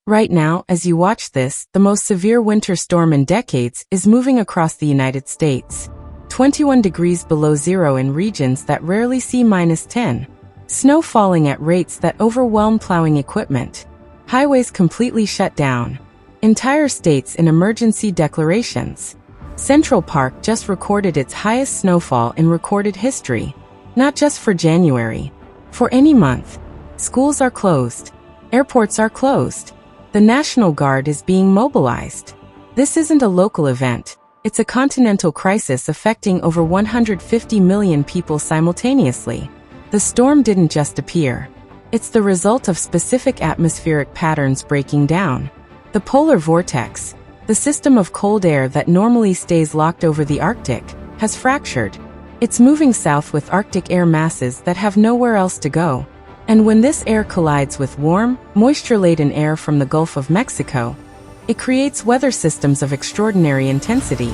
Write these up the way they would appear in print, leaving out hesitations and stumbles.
Right now, as you watch this, the most severe winter storm in decades is moving across the United States. 21 degrees below zero in regions that rarely see -10. Snow falling at rates that overwhelm plowing equipment. Highways completely shut down. Entire states in emergency declarations. Central Park just recorded its highest snowfall in recorded history. Not just for January. For any month. Schools are closed. Airports are closed. The National Guard is being mobilized. This isn't a local event. It's a continental crisis affecting over 150 million people simultaneously. The storm didn't just appear. It's the result of specific atmospheric patterns breaking down. The polar vortex, the system of cold air that normally stays locked over the Arctic, has fractured. It's moving south with Arctic air masses that have nowhere else to go. And when this air collides with warm, moisture-laden air from the Gulf of Mexico, it creates weather systems of extraordinary intensity.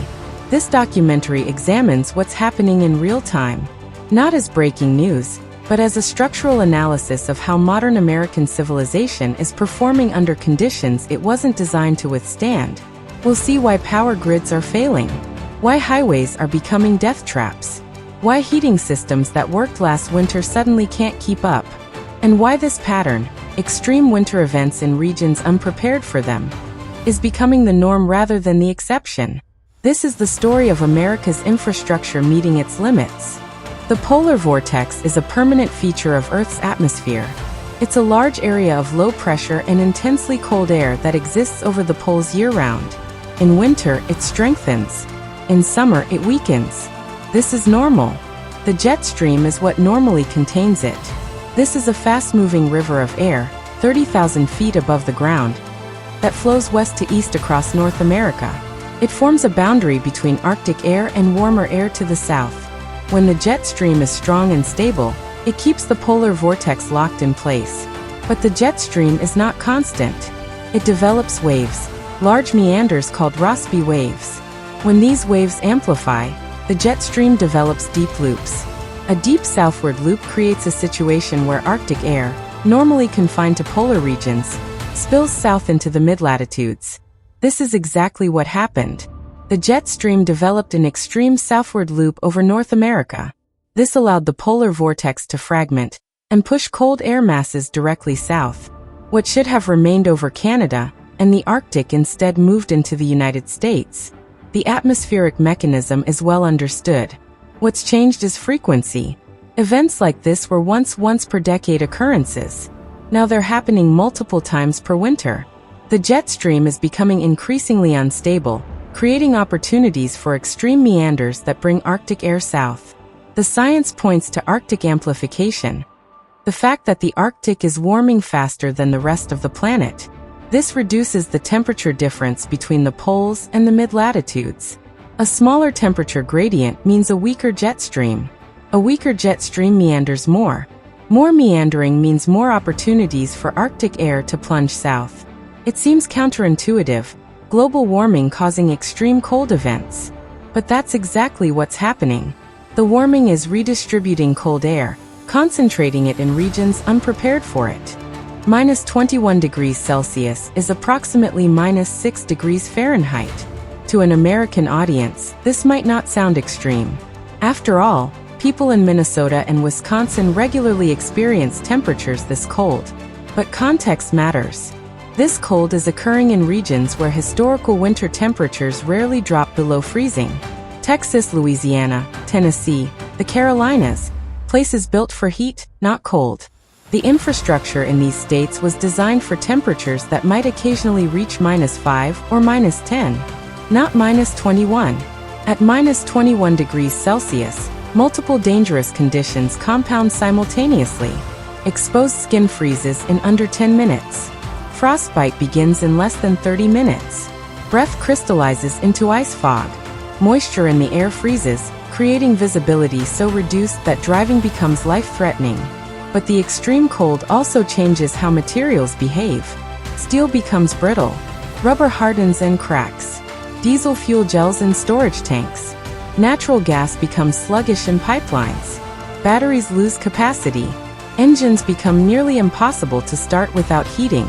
This documentary examines what's happening in real time, not as breaking news, but as a structural analysis of how modern American civilization is performing under conditions it wasn't designed to withstand. We'll see why power grids are failing, why highways are becoming death traps, why heating systems that worked last winter suddenly can't keep up, and why this pattern, extreme winter events in regions unprepared for them, is becoming the norm rather than the exception. This is the story of America's infrastructure meeting its limits. The polar vortex is a permanent feature of Earth's atmosphere. It's a large area of low pressure and intensely cold air that exists over the poles year-round. In winter, it strengthens. In summer, it weakens. This is normal. The jet stream is what normally contains it. This is a fast-moving river of air, 30,000 feet above the ground, that flows west to east across North America. It forms a boundary between Arctic air and warmer air to the south. When the jet stream is strong and stable, it keeps the polar vortex locked in place. But the jet stream is not constant. It develops waves, large meanders called Rossby waves. When these waves amplify, the jet stream develops deep loops. A deep southward loop creates a situation where Arctic air, normally confined to polar regions, spills south into the mid-latitudes. This is exactly what happened. The jet stream developed an extreme southward loop over North America. This allowed the polar vortex to fragment and push cold air masses directly south. What should have remained over Canada and the Arctic instead moved into the United States. The atmospheric mechanism is well understood. What's changed is frequency. Events like this were once per decade occurrences. Now they're happening multiple times per winter. The jet stream is becoming increasingly unstable, creating opportunities for extreme meanders that bring Arctic air south. The science points to Arctic amplification. The fact that the Arctic is warming faster than the rest of the planet. This reduces the temperature difference between the poles and the mid-latitudes. A smaller temperature gradient means a weaker jet stream. A weaker jet stream meanders more. More meandering means more opportunities for Arctic air to plunge south. It seems counterintuitive, global warming causing extreme cold events. But that's exactly what's happening. The warming is redistributing cold air, concentrating it in regions unprepared for it. -21 degrees Celsius is approximately -6 degrees Fahrenheit. To an American audience, this might not sound extreme. After all, people in Minnesota and Wisconsin regularly experience temperatures this cold. But context matters. This cold is occurring in regions where historical winter temperatures rarely drop below freezing. Texas, Louisiana, Tennessee, the Carolinas, places built for heat, not cold. The infrastructure in these states was designed for temperatures that might occasionally reach -5 or -10, not -21. At -21 degrees Celsius, multiple dangerous conditions compound simultaneously. Exposed skin freezes in under 10 minutes. Frostbite begins in less than 30 minutes. Breath crystallizes into ice fog. Moisture in the air freezes, creating visibility so reduced that driving becomes life-threatening. But the extreme cold also changes how materials behave. Steel becomes brittle. Rubber hardens and cracks. Diesel fuel gels in storage tanks. Natural gas becomes sluggish in pipelines. Batteries lose capacity. Engines become nearly impossible to start without heating.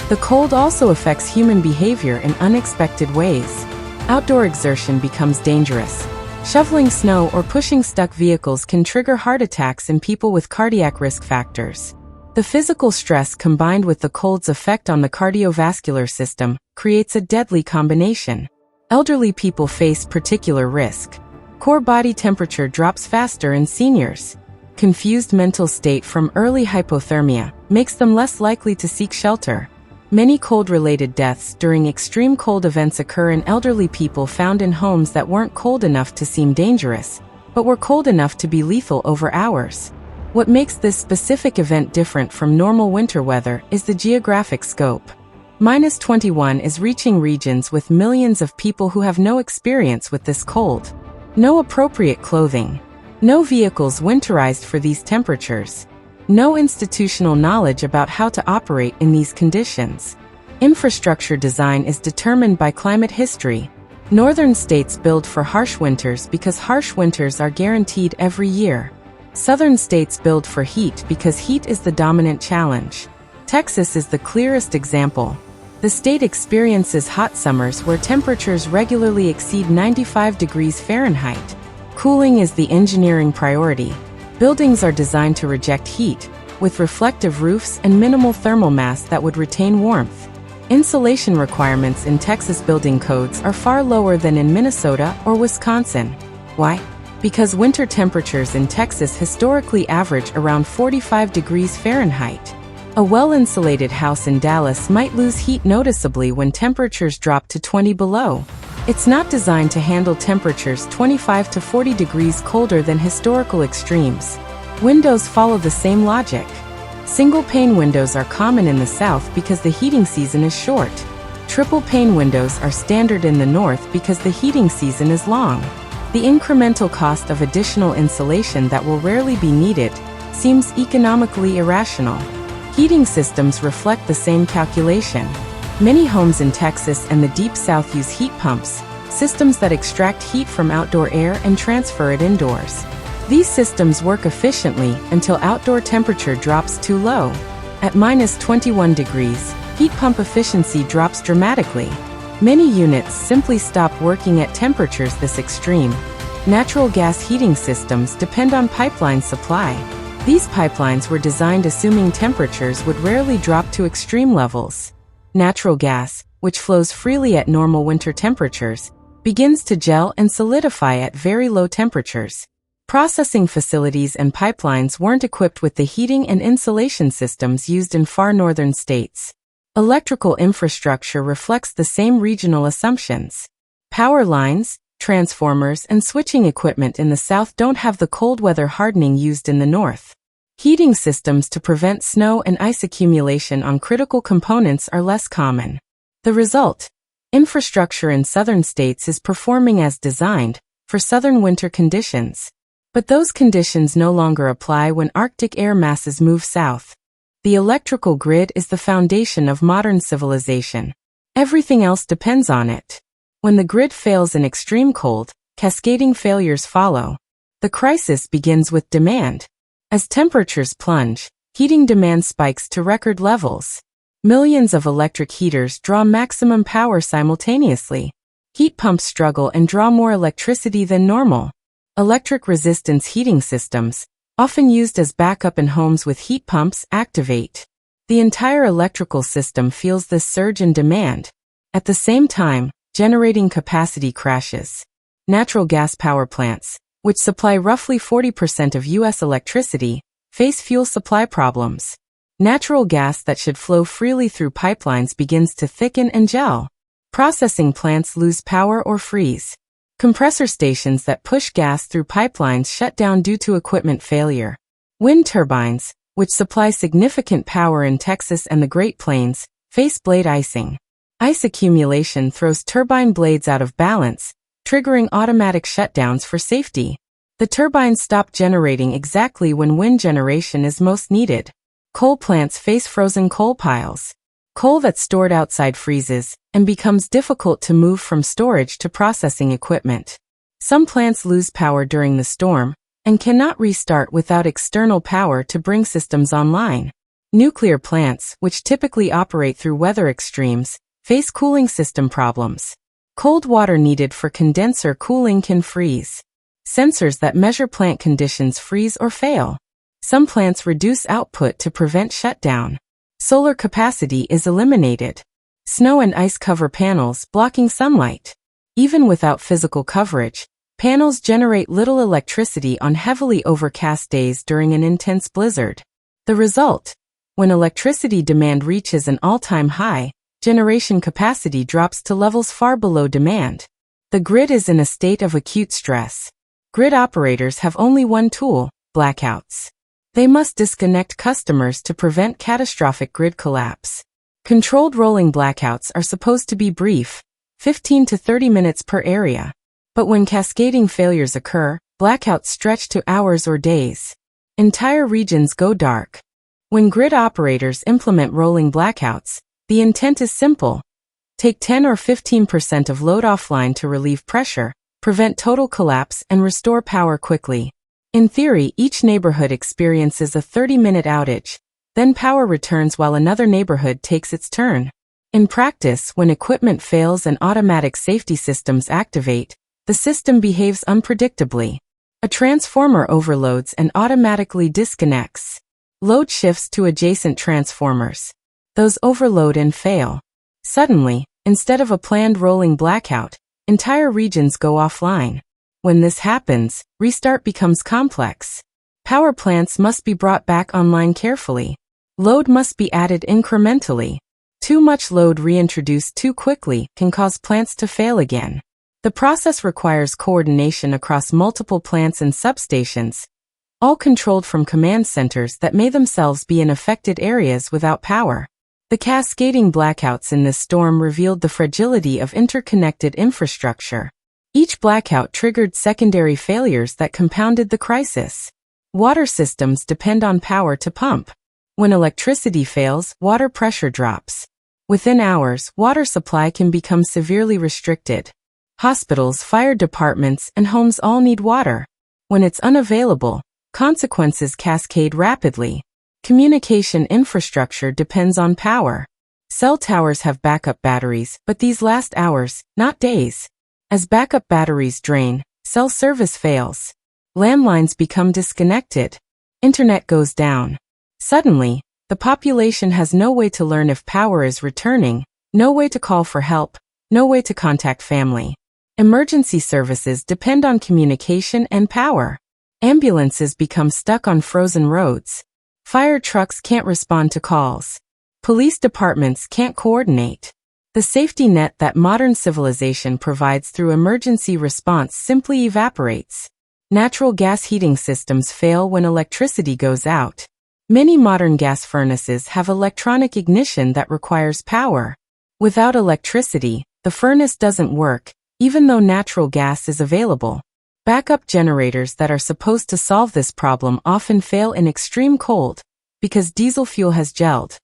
The cold also affects human behavior in unexpected ways. Outdoor exertion becomes dangerous. Shoveling snow or pushing stuck vehicles can trigger heart attacks in people with cardiac risk factors. The physical stress combined with the cold's effect on the cardiovascular system creates a deadly combination. Elderly people face particular risk. Core body temperature drops faster in seniors. Confused mental state from early hypothermia makes them less likely to seek shelter. Many cold-related deaths during extreme cold events occur in elderly people found in homes that weren't cold enough to seem dangerous, but were cold enough to be lethal over hours. What makes this specific event different from normal winter weather is the geographic scope. -21 is reaching regions with millions of people who have no experience with this cold. No appropriate clothing. No vehicles winterized for these temperatures. No institutional knowledge about how to operate in these conditions. Infrastructure design is determined by climate history. Northern states build for harsh winters because harsh winters are guaranteed every year. Southern states build for heat because heat is the dominant challenge. Texas is the clearest example. The state experiences hot summers where temperatures regularly exceed 95 degrees Fahrenheit. Cooling is the engineering priority. Buildings are designed to reject heat, with reflective roofs and minimal thermal mass that would retain warmth. Insulation requirements in Texas building codes are far lower than in Minnesota or Wisconsin. Why? Because winter temperatures in Texas historically average around 45 degrees Fahrenheit. A well-insulated house in Dallas might lose heat noticeably when temperatures drop to 20 below. It's not designed to handle temperatures 25 to 40 degrees colder than historical extremes. Windows follow the same logic. Single-pane windows are common in the South because the heating season is short. Triple-pane windows are standard in the North because the heating season is long. The incremental cost of additional insulation that will rarely be needed seems economically irrational. Heating systems reflect the same calculation. Many homes in Texas and the Deep South use heat pumps, systems that extract heat from outdoor air and transfer it indoors. These systems work efficiently until outdoor temperature drops too low. At -21 degrees, heat pump efficiency drops dramatically. Many units simply stop working at temperatures this extreme. Natural gas heating systems depend on pipeline supply. These pipelines were designed assuming temperatures would rarely drop to extreme levels. Natural gas, which flows freely at normal winter temperatures, begins to gel and solidify at very low temperatures. Processing facilities and pipelines weren't equipped with the heating and insulation systems used in far northern states. Electrical infrastructure reflects the same regional assumptions. Power lines, transformers, and switching equipment in the South don't have the cold weather hardening used in the North. Heating systems to prevent snow and ice accumulation on critical components are less common. The result: infrastructure in southern states is performing as designed for southern winter conditions. But those conditions no longer apply when Arctic air masses move south. The electrical grid is the foundation of modern civilization. Everything else depends on it. When the grid fails in extreme cold, cascading failures follow. The crisis begins with demand. As temperatures plunge, heating demand spikes to record levels. Millions of electric heaters draw maximum power simultaneously. Heat pumps struggle and draw more electricity than normal. Electric resistance heating systems, often used as backup in homes with heat pumps, activate. The entire electrical system feels this surge in demand. At the same time, generating capacity crashes. Natural gas power plants, which supply roughly 40% of U.S. electricity, face fuel supply problems. Natural gas that should flow freely through pipelines begins to thicken and gel. Processing plants lose power or freeze. Compressor stations that push gas through pipelines shut down due to equipment failure. Wind turbines, which supply significant power in Texas and the Great Plains, face blade icing. Ice accumulation throws turbine blades out of balance, triggering automatic shutdowns for safety. The turbines stop generating exactly when wind generation is most needed. Coal plants face frozen coal piles. Coal that's stored outside freezes and becomes difficult to move from storage to processing equipment. Some plants lose power during the storm and cannot restart without external power to bring systems online. Nuclear plants, which typically operate through weather extremes, face cooling system problems. Cold water needed for condenser cooling can freeze. Sensors that measure plant conditions freeze or fail. Some plants reduce output to prevent shutdown. Solar capacity is eliminated. Snow and ice cover panels, blocking sunlight. Even without physical coverage, panels generate little electricity on heavily overcast days during an intense blizzard. The result? When electricity demand reaches an all-time high, generation capacity drops to levels far below demand. The grid is in a state of acute stress. Grid operators have only one tool: blackouts. They must disconnect customers to prevent catastrophic grid collapse. Controlled rolling blackouts are supposed to be brief, 15 to 30 minutes per area. But when cascading failures occur, blackouts stretch to hours or days. Entire regions go dark. When grid operators implement rolling blackouts, the intent is simple. Take 10 or 15% of load offline to relieve pressure, prevent total collapse, and restore power quickly. In theory, each neighborhood experiences a 30-minute outage. Then power returns while another neighborhood takes its turn. In practice, when equipment fails and automatic safety systems activate, the system behaves unpredictably. A transformer overloads and automatically disconnects. Load shifts to adjacent transformers. Those overload and fail. Suddenly, instead of a planned rolling blackout, entire regions go offline. When this happens, restart becomes complex. Power plants must be brought back online carefully. Load must be added incrementally. Too much load reintroduced too quickly can cause plants to fail again. The process requires coordination across multiple plants and substations, all controlled from command centers that may themselves be in affected areas without power. The cascading blackouts in this storm revealed the fragility of interconnected infrastructure. Each blackout triggered secondary failures that compounded the crisis. Water systems depend on power to pump. When electricity fails, water pressure drops. Within hours, water supply can become severely restricted. Hospitals, fire departments, and homes all need water. When it's unavailable, consequences cascade rapidly. Communication infrastructure depends on power. Cell towers have backup batteries, but these last hours, not days. As backup batteries drain, cell service fails. Landlines become disconnected. Internet goes down. Suddenly, the population has no way to learn if power is returning, no way to call for help, no way to contact family. Emergency services depend on communication and power. Ambulances become stuck on frozen roads. Fire trucks can't respond to calls. Police departments can't coordinate. The safety net that modern civilization provides through emergency response simply evaporates. Natural gas heating systems fail when electricity goes out. Many modern gas furnaces have electronic ignition that requires power. Without electricity, the furnace doesn't work, even though natural gas is available. Backup generators that are supposed to solve this problem often fail in extreme cold, because diesel fuel has gelled.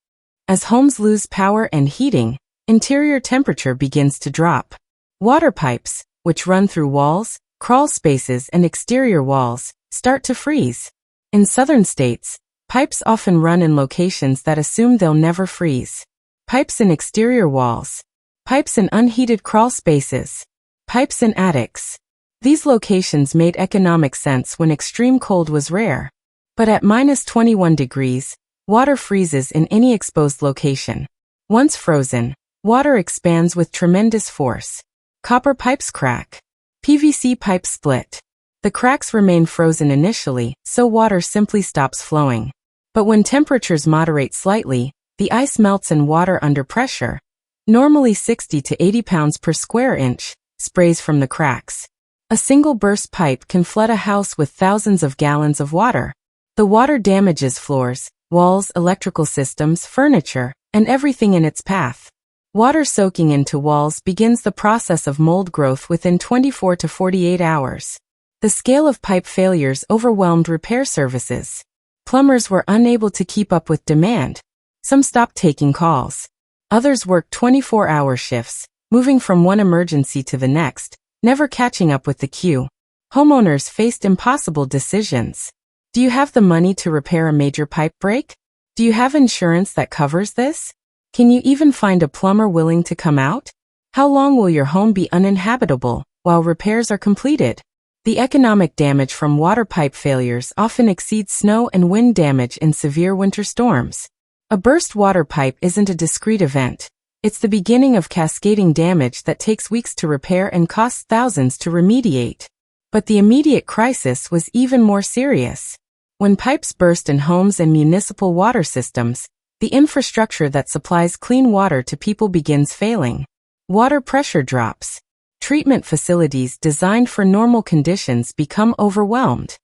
As homes lose power and heating, interior temperature begins to drop. Water pipes, which run through walls, crawl spaces, and exterior walls, start to freeze. In southern states, pipes often run in locations that assume they'll never freeze. Pipes in exterior walls. Pipes in unheated crawl spaces. Pipes in attics. These locations made economic sense when extreme cold was rare. But at -21 degrees, water freezes in any exposed location. Once frozen, water expands with tremendous force. Copper pipes crack. PVC pipes split. The cracks remain frozen initially, so water simply stops flowing. But when temperatures moderate slightly, the ice melts and water under pressure, normally 60 to 80 pounds per square inch, sprays from the cracks. A single burst pipe can flood a house with thousands of gallons of water. The water damages floors, walls, electrical systems, furniture, and everything in its path. Water soaking into walls begins the process of mold growth within 24 to 48 hours. The scale of pipe failures overwhelmed repair services. Plumbers were unable to keep up with demand. Some stopped taking calls. Others worked 24-hour shifts, moving from one emergency to the next, never catching up with the queue. Homeowners faced impossible decisions. Do you have the money to repair a major pipe break? Do you have insurance that covers this? Can you even find a plumber willing to come out? How long will your home be uninhabitable while repairs are completed? The economic damage from water pipe failures often exceeds snow and wind damage in severe winter storms. A burst water pipe isn't a discrete event. It's the beginning of cascading damage that takes weeks to repair and costs thousands to remediate. But the immediate crisis was even more serious. When pipes burst in homes and municipal water systems, the infrastructure that supplies clean water to people begins failing. Water pressure drops. Treatment facilities designed for normal conditions become overwhelmed.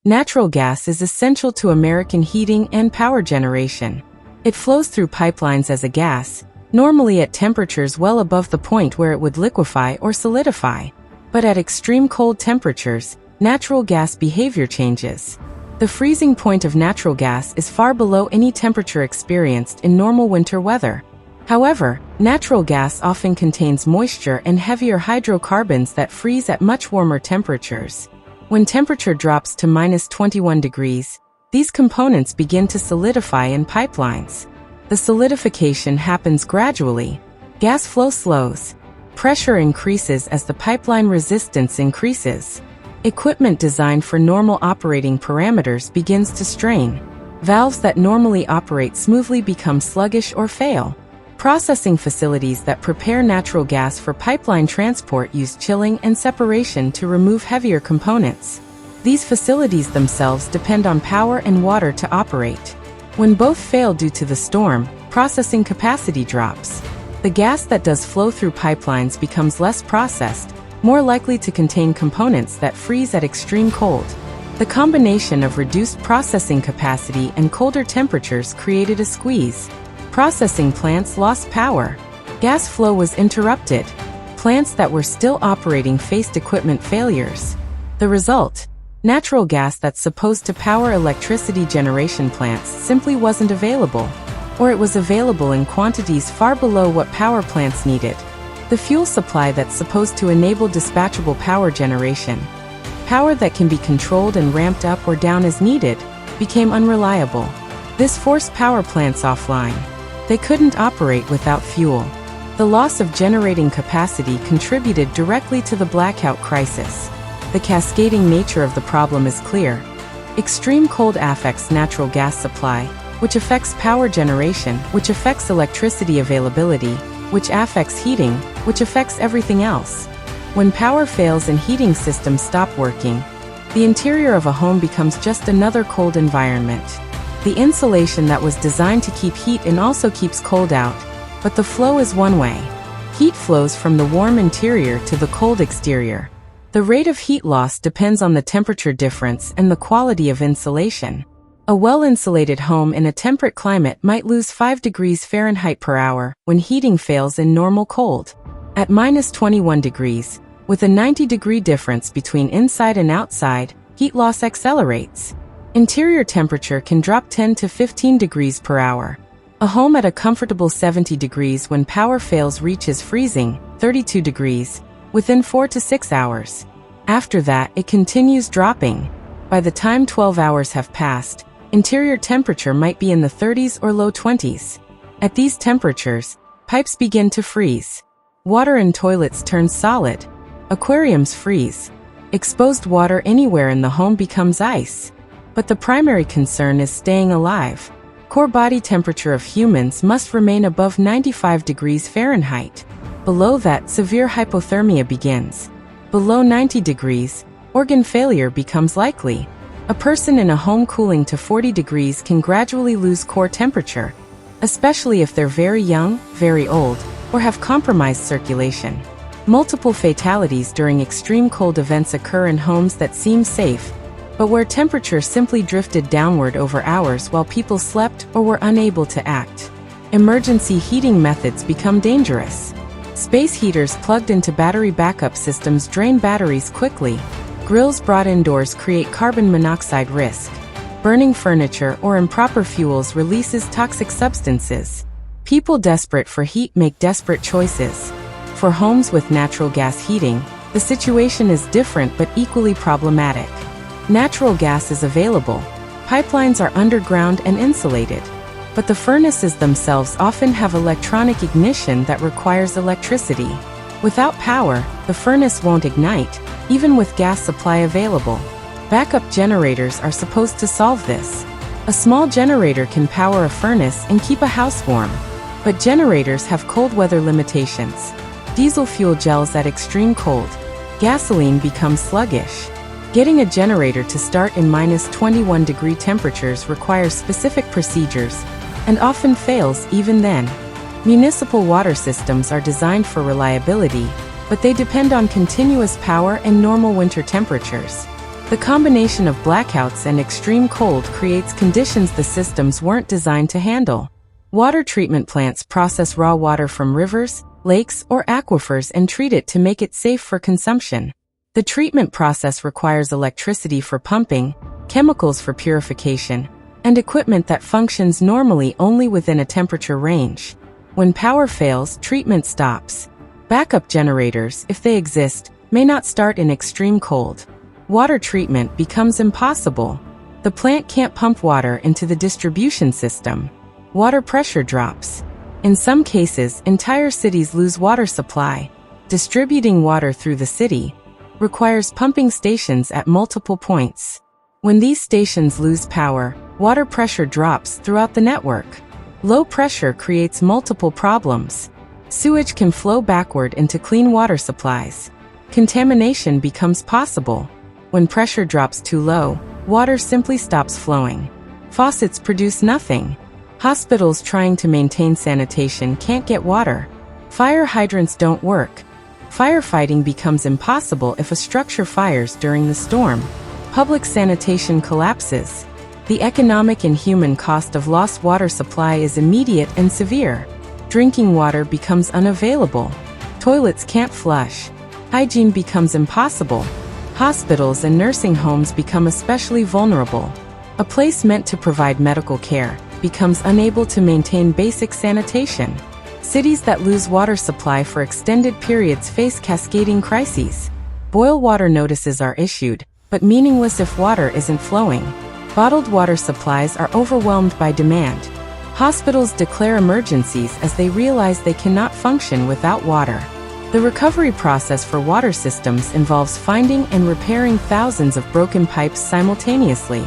Natural gas is essential to American heating and power generation. It flows through pipelines as a gas, normally at temperatures well above the point where it would liquefy or solidify. But at extreme cold temperatures, natural gas behavior changes. The freezing point of natural gas is far below any temperature experienced in normal winter weather. However, natural gas often contains moisture and heavier hydrocarbons that freeze at much warmer temperatures. When temperature drops to -21 degrees, these components begin to solidify in pipelines. The solidification happens gradually. Gas flow slows. Pressure increases as the pipeline resistance increases. Equipment designed for normal operating parameters begins to strain. Valves that normally operate smoothly become sluggish or fail. Processing facilities that prepare natural gas for pipeline transport use chilling and separation to remove heavier components. These facilities themselves depend on power and water to operate. When both fail due to the storm, processing capacity drops. The gas that does flow through pipelines becomes less processed, more likely to contain components that freeze at extreme cold. The combination of reduced processing capacity and colder temperatures created a squeeze. Processing plants lost power. Gas flow was interrupted. Plants that were still operating faced equipment failures. The result? Natural gas that's supposed to power electricity generation plants simply wasn't available, or it was available in quantities far below what power plants needed. The fuel supply that's supposed to enable dispatchable power generation, power that can be controlled and ramped up or down as needed, became unreliable. This forced power plants offline. They couldn't operate without fuel. The loss of generating capacity contributed directly to the blackout crisis. The cascading nature of the problem is clear. Extreme cold affects natural gas supply, which affects power generation, which affects electricity availability, which affects heating, which affects everything else. When power fails and heating systems stop working, the interior of a home becomes just another cold environment. The insulation that was designed to keep heat in also keeps cold out, but the flow is one way. Heat flows from the warm interior to the cold exterior. The rate of heat loss depends on the temperature difference and the quality of insulation. A well-insulated home in a temperate climate might lose 5 degrees Fahrenheit per hour when heating fails in normal cold. At -21 degrees, with a 90-degree difference between inside and outside, heat loss accelerates. Interior temperature can drop 10 to 15 degrees per hour. A home at a comfortable 70 degrees when power fails reaches freezing, 32 degrees, within 4 to 6 hours. After that, it continues dropping. By the time 12 hours have passed, interior temperature might be in the 30s or low 20s. At these temperatures, pipes begin to freeze. Water in toilets turns solid. Aquariums freeze. Exposed water anywhere in the home becomes ice. But the primary concern is staying alive. Core body temperature of humans must remain above 95 degrees Fahrenheit. Below that, severe hypothermia begins. Below 90 degrees, organ failure becomes likely. A person in a home cooling to 40 degrees can gradually lose core temperature, especially if they're very young, very old, or have compromised circulation. Multiple fatalities during extreme cold events occur in homes that seem safe, but where temperature simply drifted downward over hours while people slept or were unable to act. Emergency heating methods become dangerous. Space heaters plugged into battery backup systems drain batteries quickly. Grills brought indoors create carbon monoxide risk. Burning furniture or improper fuels releases toxic substances. People desperate for heat make desperate choices. For homes with natural gas heating, the situation is different but equally problematic. Natural gas is available. Pipelines are underground and insulated. but the furnaces themselves often have electronic ignition that requires electricity. Without power, the furnace won't ignite, even with gas supply available. Backup generators are supposed to solve this. A small generator can power a furnace and keep a house warm. But generators have cold weather limitations. Diesel fuel gels at extreme cold. Gasoline becomes sluggish. Getting a generator to start in -21-degree temperatures requires specific procedures, and often fails even then. Municipal water systems are designed for reliability, but they depend on continuous power and normal winter temperatures. The combination of blackouts and extreme cold creates conditions the systems weren't designed to handle. Water treatment plants process raw water from rivers, lakes, or aquifers and treat it to make it safe for consumption. The treatment process requires electricity for pumping, chemicals for purification, and equipment that functions normally only within a temperature range. When power fails, treatment stops. Backup generators, if they exist, may not start in extreme cold. Water treatment becomes impossible. The plant can't pump water into the distribution system. Water pressure drops. In some cases, entire cities lose water supply. Distributing water through the city requires pumping stations at multiple points. When these stations lose power, water pressure drops throughout the network. Low pressure creates multiple problems. Sewage can flow backward into clean water supplies. Contamination becomes possible. When pressure drops too low, water simply stops flowing. Faucets produce nothing. Hospitals trying to maintain sanitation can't get water. Fire hydrants don't work. Firefighting becomes impossible if a structure fires during the storm. Public sanitation collapses. The economic and human cost of lost water supply is immediate and severe. Drinking water becomes unavailable. Toilets can't flush. Hygiene becomes impossible. Hospitals and nursing homes become especially vulnerable. A place meant to provide medical care becomes unable to maintain basic sanitation. Cities that lose water supply for extended periods face cascading crises. Boil water notices are issued, but meaningless if water isn't flowing. Bottled water supplies are overwhelmed by demand. Hospitals declare emergencies as they realize they cannot function without water. The recovery process for water systems involves finding and repairing thousands of broken pipes simultaneously.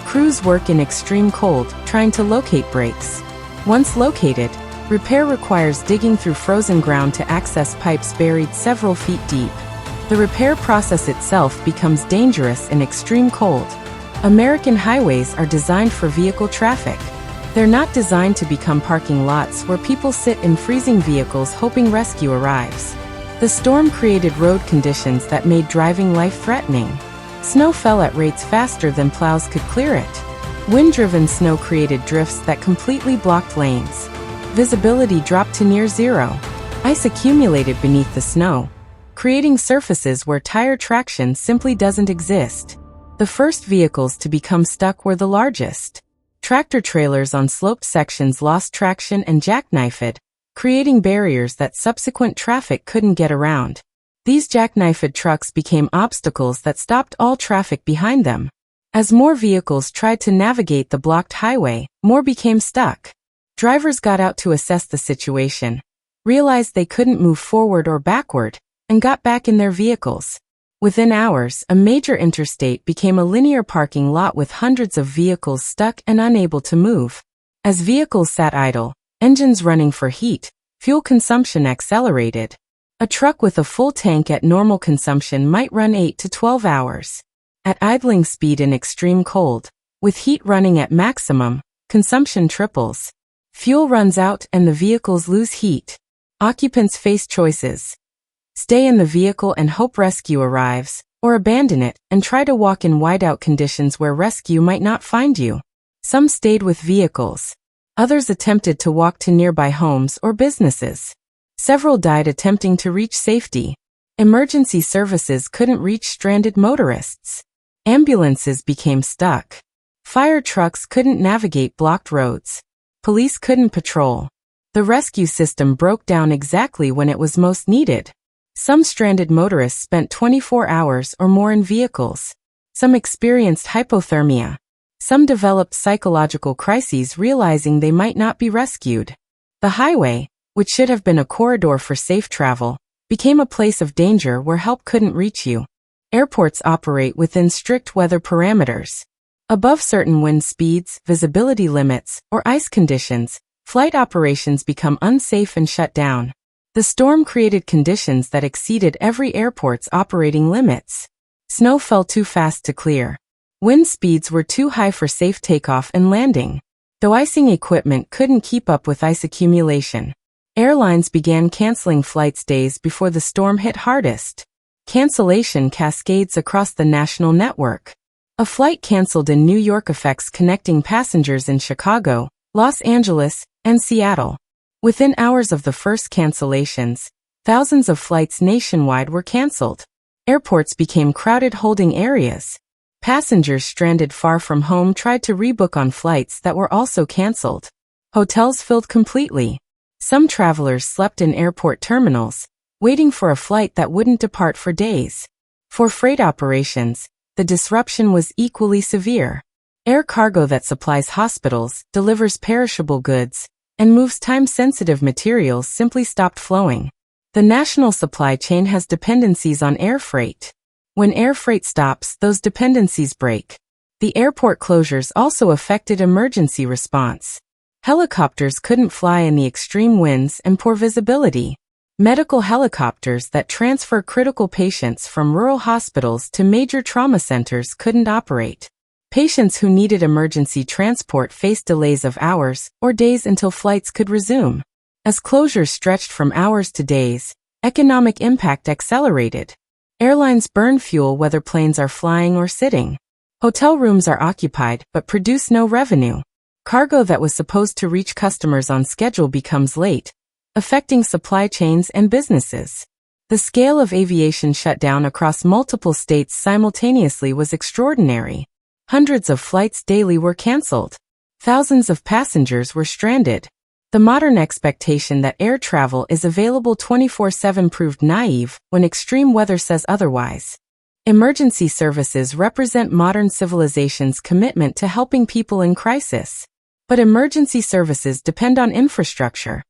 Crews work in extreme cold, trying to locate breaks. Once located, repair requires digging through frozen ground to access pipes buried several feet deep. The repair process itself becomes dangerous in extreme cold. American highways are designed for vehicle traffic. They're not designed to become parking lots where people sit in freezing vehicles hoping rescue arrives. The storm created road conditions that made driving life-threatening. Snow fell at rates faster than plows could clear it. Wind-driven snow created drifts that completely blocked lanes. Visibility dropped to near zero. Ice accumulated beneath the snow, creating surfaces where tire traction simply doesn't exist. The first vehicles to become stuck were the largest. Tractor-trailers on sloped sections lost traction and jackknifed, creating barriers that subsequent traffic couldn't get around. These jackknifed trucks became obstacles that stopped all traffic behind them. As more vehicles tried to navigate the blocked highway, more became stuck. Drivers got out to assess the situation, realized they couldn't move forward or backward, and got back in their vehicles. Within hours, a major interstate became a linear parking lot with hundreds of vehicles stuck and unable to move. As vehicles sat idle, engines running for heat, fuel consumption accelerated. A truck with a full tank at normal consumption might run 8 to 12 hours. At idling speed in extreme cold, with heat running at maximum, consumption triples. Fuel runs out and the vehicles lose heat. Occupants face choices. Stay in the vehicle and hope rescue arrives, or abandon it and try to walk in whiteout conditions where rescue might not find you. Some stayed with vehicles. Others attempted to walk to nearby homes or businesses. Several died attempting to reach safety. Emergency services couldn't reach stranded motorists. Ambulances became stuck. Fire trucks couldn't navigate blocked roads. Police couldn't patrol. The rescue system broke down exactly when it was most needed. Some stranded motorists spent 24 hours or more in vehicles. Some experienced hypothermia. Some developed psychological crises realizing they might not be rescued. The highway, which should have been a corridor for safe travel, became a place of danger where help couldn't reach you. Airports operate within strict weather parameters. Above certain wind speeds, visibility limits, or ice conditions, flight operations become unsafe and shut down. The storm created conditions that exceeded every airport's operating limits. Snow fell too fast to clear. Wind speeds were too high for safe takeoff and landing. Though icing equipment couldn't keep up with ice accumulation, airlines began canceling flights days before the storm hit hardest. Cancellation cascades across the national network. A flight canceled in New York affects connecting passengers in Chicago, Los Angeles, and Seattle. Within hours of the first cancellations, thousands of flights nationwide were canceled. Airports became crowded holding areas. Passengers stranded far from home tried to rebook on flights that were also canceled. Hotels filled completely. Some travelers slept in airport terminals, waiting for a flight that wouldn't depart for days. For freight operations, the disruption was equally severe. Air cargo that supplies hospitals, delivers perishable goods, and moves time-sensitive materials simply stopped flowing. The national supply chain has dependencies on air freight. When air freight stops, those dependencies break. The airport closures also affected emergency response. Helicopters couldn't fly in the extreme winds and poor visibility. Medical helicopters that transfer critical patients from rural hospitals to major trauma centers couldn't operate. Patients who needed emergency transport faced delays of hours or days until flights could resume. As closures stretched from hours to days, economic impact accelerated. Airlines burn fuel whether planes are flying or sitting. Hotel rooms are occupied but produce no revenue. Cargo that was supposed to reach customers on schedule becomes late, affecting supply chains and businesses. The scale of aviation shutdown across multiple states simultaneously was extraordinary. Hundreds of flights daily were canceled. Thousands of passengers were stranded. The modern expectation that air travel is available 24/7 proved naive when extreme weather says otherwise. Emergency services represent modern civilization's commitment to helping people in crisis. But emergency services depend on infrastructure.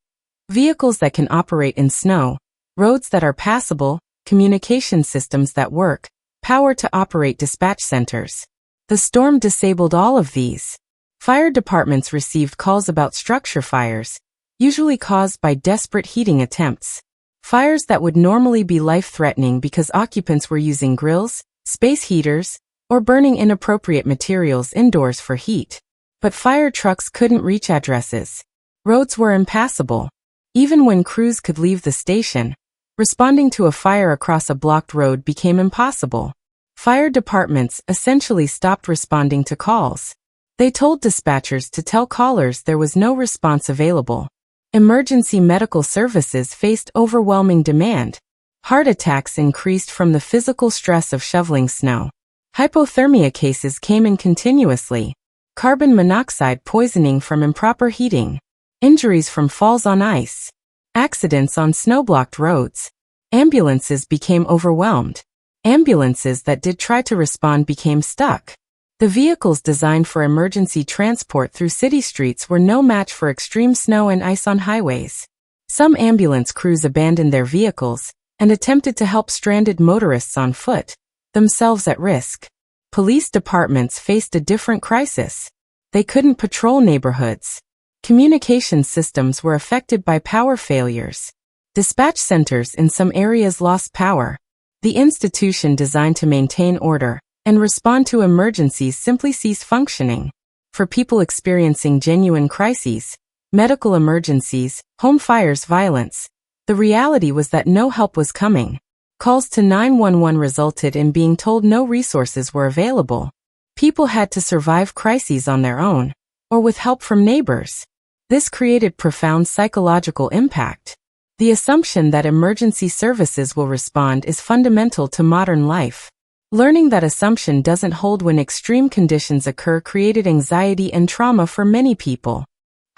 Vehicles that can operate in snow, roads that are passable, communication systems that work, power to operate dispatch centers. The storm disabled all of these. Fire departments received calls about structure fires, usually caused by desperate heating attempts. Fires that would normally be life-threatening because occupants were using grills, space heaters, or burning inappropriate materials indoors for heat. But fire trucks couldn't reach addresses. Roads were impassable. Even when crews could leave the station, responding to a fire across a blocked road became impossible. Fire departments essentially stopped responding to calls. They told dispatchers to tell callers there was no response available. Emergency medical services faced overwhelming demand. Heart attacks increased from the physical stress of shoveling snow. Hypothermia cases came in continuously. Carbon monoxide poisoning from improper heating. Injuries from falls on ice. Accidents on snow-blocked roads. Ambulances became overwhelmed. Ambulances that did try to respond became stuck. The vehicles designed for emergency transport through city streets were no match for extreme snow and ice on highways. Some ambulance crews abandoned their vehicles and attempted to help stranded motorists on foot, themselves at risk. Police departments faced a different crisis. They couldn't patrol neighborhoods. Communication systems were affected by power failures. Dispatch centers in some areas lost power. The institution designed to maintain order and respond to emergencies simply ceased functioning. For people experiencing genuine crises, medical emergencies, home fires, violence, the reality was that no help was coming. Calls to 911 resulted in being told no resources were available. People had to survive crises on their own, or with help from neighbors. This created profound psychological impact. The assumption that emergency services will respond is fundamental to modern life. Learning that assumption doesn't hold when extreme conditions occur created anxiety and trauma for many people.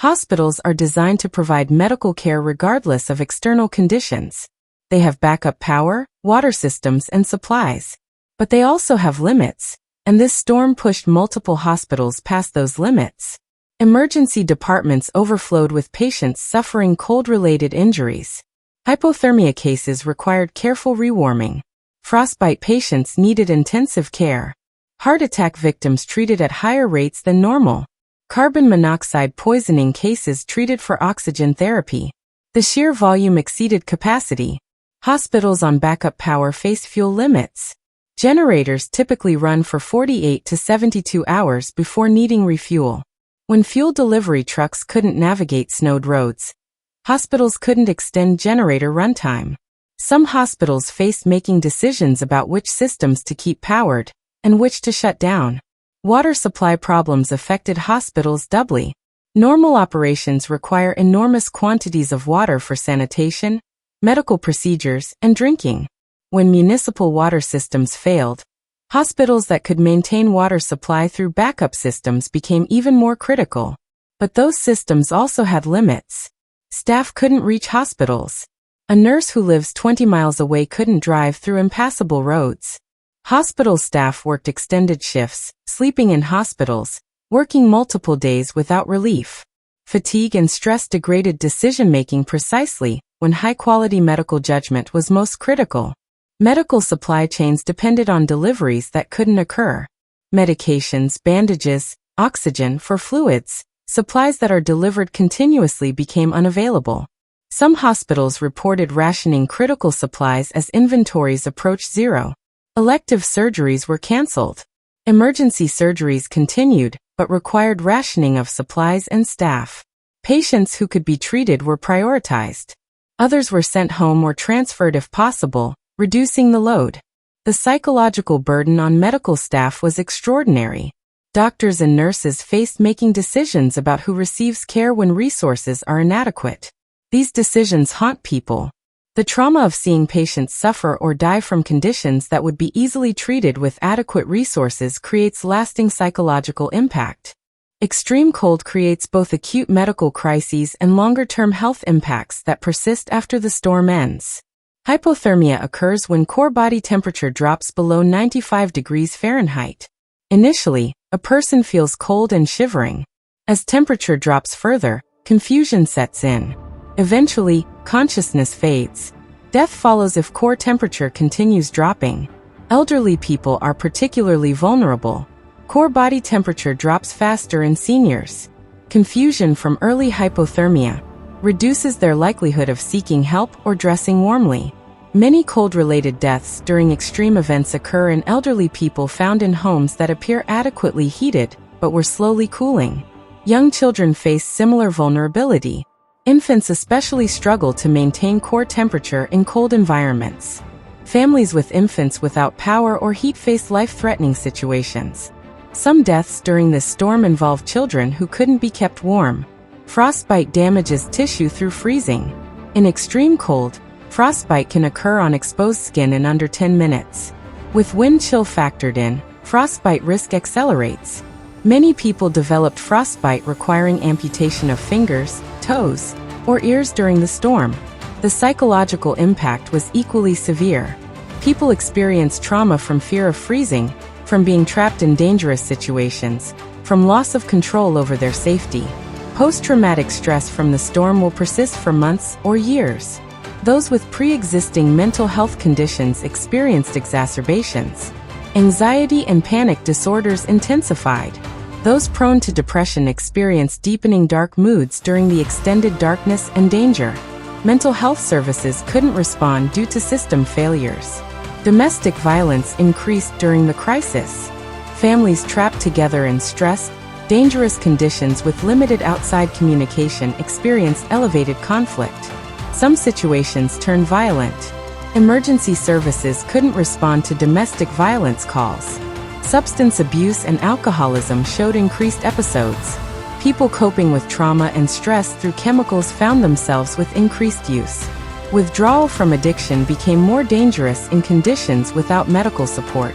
Hospitals are designed to provide medical care regardless of external conditions. They have backup power, water systems, and supplies. But they also have limits. and this storm pushed multiple hospitals past those limits. Emergency departments overflowed with patients suffering cold-related injuries. Hypothermia cases required careful rewarming. Frostbite patients needed intensive care. Heart attack victims treated at higher rates than normal. Carbon monoxide poisoning cases treated for oxygen therapy. The sheer volume exceeded capacity. Hospitals on backup power faced fuel limits. Generators typically run for 48 to 72 hours before needing refuel. When fuel delivery trucks couldn't navigate snowed roads, hospitals couldn't extend generator runtime. Some hospitals faced making decisions about which systems to keep powered and which to shut down. Water supply problems affected hospitals doubly. Normal operations require enormous quantities of water for sanitation, medical procedures, and drinking. When municipal water systems failed, hospitals that could maintain water supply through backup systems became even more critical. But those systems also had limits. Staff couldn't reach hospitals. A nurse who lives 20 miles away couldn't drive through impassable roads. Hospital staff worked extended shifts, sleeping in hospitals, working multiple days without relief. Fatigue and stress degraded decision-making precisely when high-quality medical judgment was most critical. Medical supply chains depended on deliveries that couldn't occur. Medications, bandages, oxygen for fluids, supplies that are delivered continuously became unavailable. Some hospitals reported rationing critical supplies as inventories approached zero. Elective surgeries were canceled. Emergency surgeries continued, but required rationing of supplies and staff. Patients who could be treated were prioritized. Others were sent home or transferred if possible, reducing the load. The psychological burden on medical staff was extraordinary. Doctors and nurses faced making decisions about who receives care when resources are inadequate. These decisions haunt people. The trauma of seeing patients suffer or die from conditions that would be easily treated with adequate resources creates lasting psychological impact. Extreme cold creates both acute medical crises and longer-term health impacts that persist after the storm ends. Hypothermia occurs when core body temperature drops below 95 degrees Fahrenheit. Initially, a person feels cold and shivering. As temperature drops further, confusion sets in. Eventually, consciousness fades. Death follows if core temperature continues dropping. Elderly people are particularly vulnerable. Core body temperature drops faster in seniors. Confusion from early hypothermia reduces their likelihood of seeking help or dressing warmly. Many cold-related deaths during extreme events occur in elderly people found in homes that appear adequately heated but were slowly cooling. Young children face similar vulnerability. Infants especially struggle to maintain core temperature in cold environments. Families with infants without power or heat face life-threatening situations. Some deaths during this storm involve children who couldn't be kept warm. Frostbite damages tissue through freezing. In extreme cold, frostbite can occur on exposed skin in under 10 minutes. With wind chill factored in, frostbite risk accelerates. Many people developed frostbite requiring amputation of fingers, toes, or ears during the storm. The psychological impact was equally severe. People experienced trauma from fear of freezing, from being trapped in dangerous situations, from loss of control over their safety. Post-traumatic stress from the storm will persist for months or years. Those with pre-existing mental health conditions experienced exacerbations. Anxiety and panic disorders intensified. Those prone to depression experienced deepening dark moods during the extended darkness and danger. Mental health services couldn't respond due to system failures. Domestic violence increased during the crisis. Families trapped together in stressed, dangerous conditions with limited outside communication experienced elevated conflict. Some situations turned violent. Emergency services couldn't respond to domestic violence calls. Substance abuse and alcoholism showed increased episodes. People coping with trauma and stress through chemicals found themselves with increased use. Withdrawal from addiction became more dangerous in conditions without medical support.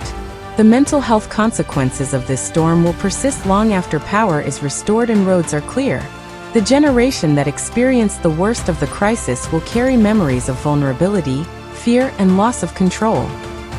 The mental health consequences of this storm will persist long after power is restored and roads are clear. The generation that experienced the worst of the crisis will carry memories of vulnerability, fear, and loss of control.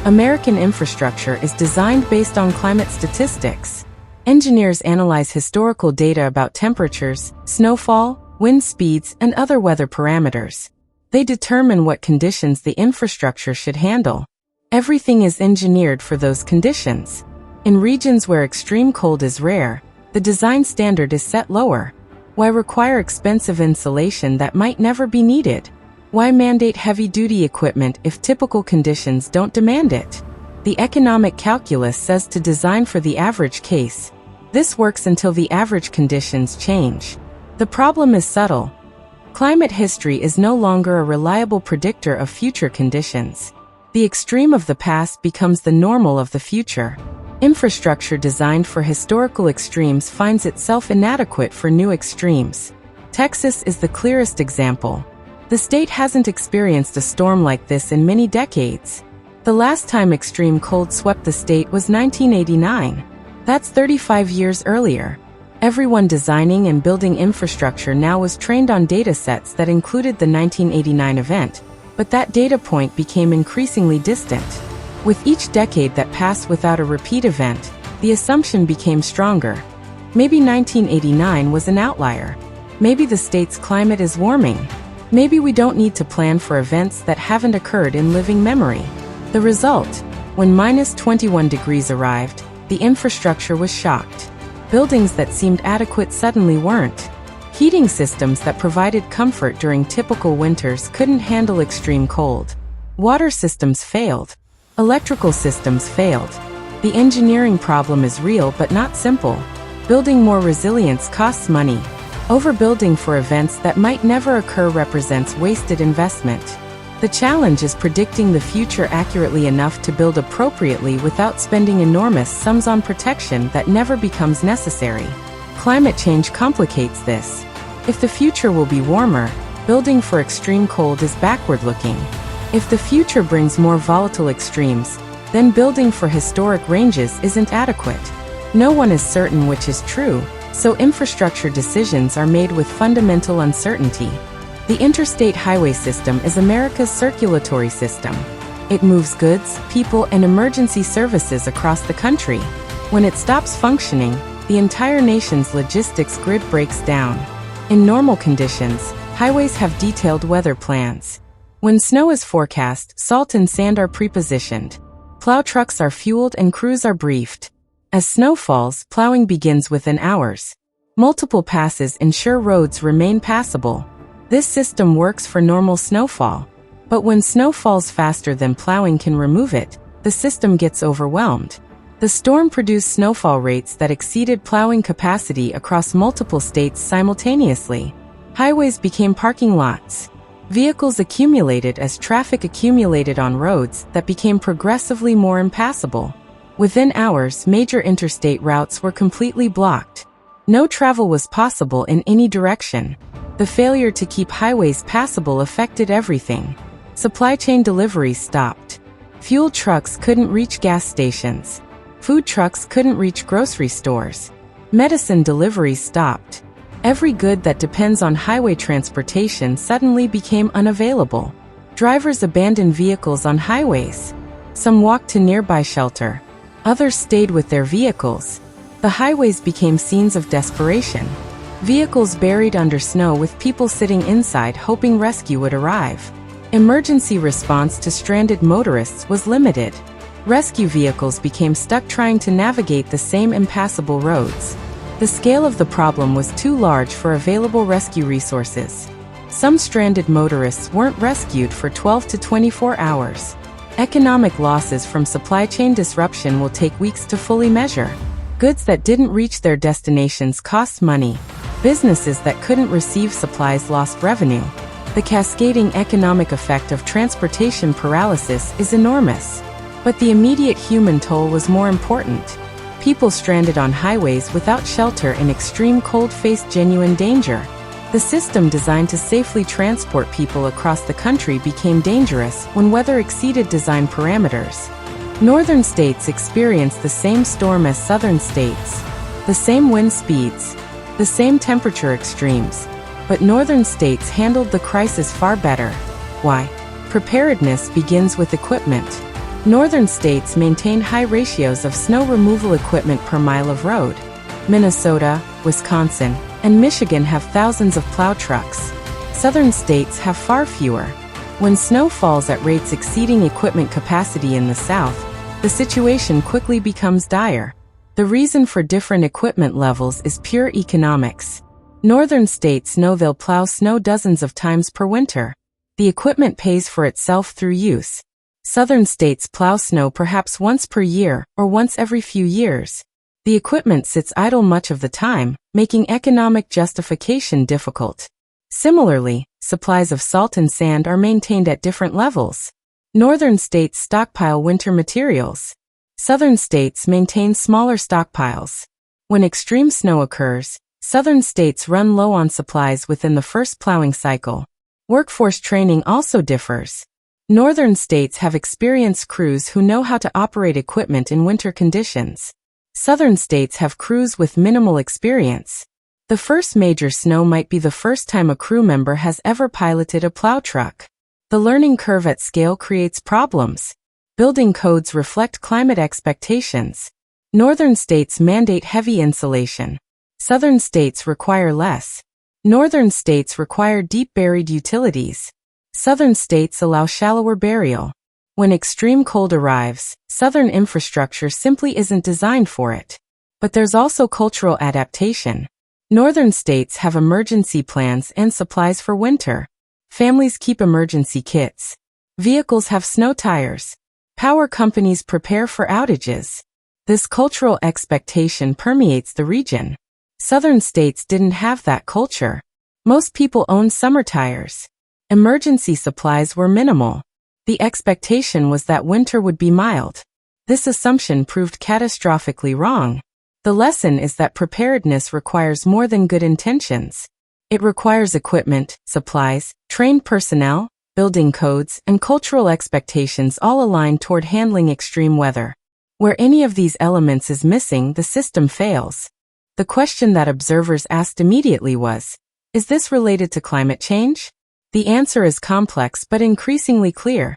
American infrastructure is designed based on climate statistics. Engineers analyze historical data about temperatures, snowfall, wind speeds, and other weather parameters. They determine what conditions the infrastructure should handle. Everything is engineered for those conditions. In regions where extreme cold is rare, the design standard is set lower. Why require expensive insulation that might never be needed? Why mandate heavy-duty equipment if typical conditions don't demand it? The economic calculus says to design for the average case. This works until the average conditions change. The problem is subtle. Climate history is no longer a reliable predictor of future conditions. The extreme of the past becomes the normal of the future. Infrastructure designed for historical extremes finds itself inadequate for new extremes. Texas is the clearest example. The state hasn't experienced a storm like this in many decades. The last time extreme cold swept the state was 1989. That's 35 years earlier. Everyone designing and building infrastructure now was trained on data sets that included the 1989 event, but that data point became increasingly distant. With each decade that passed without a repeat event, the assumption became stronger. Maybe 1989 was an outlier. Maybe the state's climate is warming. Maybe we don't need to plan for events that haven't occurred in living memory. The result, when -21 degrees arrived, the infrastructure was shocked. Buildings that seemed adequate suddenly weren't. Heating systems that provided comfort during typical winters couldn't handle extreme cold. Water systems failed. Electrical systems failed. The engineering problem is real but not simple. Building more resilience costs money. Overbuilding for events that might never occur represents wasted investment. The challenge is predicting the future accurately enough to build appropriately without spending enormous sums on protection that never becomes necessary. Climate change complicates this. If the future will be warmer, building for extreme cold is backward-looking. If the future brings more volatile extremes, then building for historic ranges isn't adequate. No one is certain which is true, so infrastructure decisions are made with fundamental uncertainty. The interstate highway system is America's circulatory system. It moves goods, people, and emergency services across the country. When it stops functioning, the entire nation's logistics grid breaks down. In normal conditions, highways have detailed weather plans. When snow is forecast, salt and sand are prepositioned. Plow trucks are fueled and crews are briefed. As snow falls, plowing begins within hours. Multiple passes ensure roads remain passable. This system works for normal snowfall. But when snow falls faster than plowing can remove it, the system gets overwhelmed. The storm produced snowfall rates that exceeded plowing capacity across multiple states simultaneously. Highways became parking lots. Vehicles accumulated as traffic accumulated on roads that became progressively more impassable. Within hours, major interstate routes were completely blocked. No travel was possible in any direction. The failure to keep highways passable affected everything. Supply chain deliveries stopped. Fuel trucks couldn't reach gas stations. Food trucks couldn't reach grocery stores. Medicine deliveries stopped. Every good that depends on highway transportation suddenly became unavailable. Drivers abandoned vehicles on highways. Some walked to nearby shelter. Others stayed with their vehicles. The highways became scenes of desperation. Vehicles buried under snow with people sitting inside hoping rescue would arrive. Emergency response to stranded motorists was limited. Rescue vehicles became stuck trying to navigate the same impassable roads. The scale of the problem was too large for available rescue resources. Some stranded motorists weren't rescued for 12 to 24 hours. Economic losses from supply chain disruption will take weeks to fully measure. Goods that didn't reach their destinations cost money. Businesses that couldn't receive supplies lost revenue. The cascading economic effect of transportation paralysis is enormous. But the immediate human toll was more important. People stranded on highways without shelter in extreme cold faced genuine danger. The system designed to safely transport people across the country became dangerous when weather exceeded design parameters. Northern states experienced the same storm as southern states, the same wind speeds, the same temperature extremes, but northern states handled the crisis far better. Why? Preparedness begins with equipment. Northern states maintain high ratios of snow removal equipment per mile of road. Minnesota, Wisconsin, and Michigan have thousands of plow trucks. Southern states have far fewer. When snow falls at rates exceeding equipment capacity in the South, the situation quickly becomes dire. The reason for different equipment levels is pure economics. Northern states know they'll plow snow dozens of times per winter. The equipment pays for itself through use. Southern states plow snow perhaps once per year or once every few years. The equipment sits idle much of the time, making economic justification difficult. Similarly, supplies of salt and sand are maintained at different levels. Northern states stockpile winter materials. Southern states maintain smaller stockpiles. When extreme snow occurs, southern states run low on supplies within the first plowing cycle. Workforce training also differs. Northern states have experienced crews who know how to operate equipment in winter conditions. Southern states have crews with minimal experience. The first major snow might be the first time a crew member has ever piloted a plow truck. The learning curve at scale creates problems. Building codes reflect climate expectations. Northern states mandate heavy insulation. Southern states require less. Northern states require deep buried utilities. Southern states allow shallower burial. When extreme cold arrives, southern infrastructure simply isn't designed for it. But there's also cultural adaptation. Northern states have emergency plans and supplies for winter. Families keep emergency kits. Vehicles have snow tires. Power companies prepare for outages. This cultural expectation permeates the region. Southern states didn't have that culture. Most people owned summer tires. Emergency supplies were minimal. The expectation was that winter would be mild. This assumption proved catastrophically wrong. The lesson is that preparedness requires more than good intentions. It requires equipment, supplies, trained personnel, building codes, and cultural expectations all aligned toward handling extreme weather. Where any of these elements is missing, the system fails. The question that observers asked immediately was, is this related to climate change? The answer is complex but increasingly clear.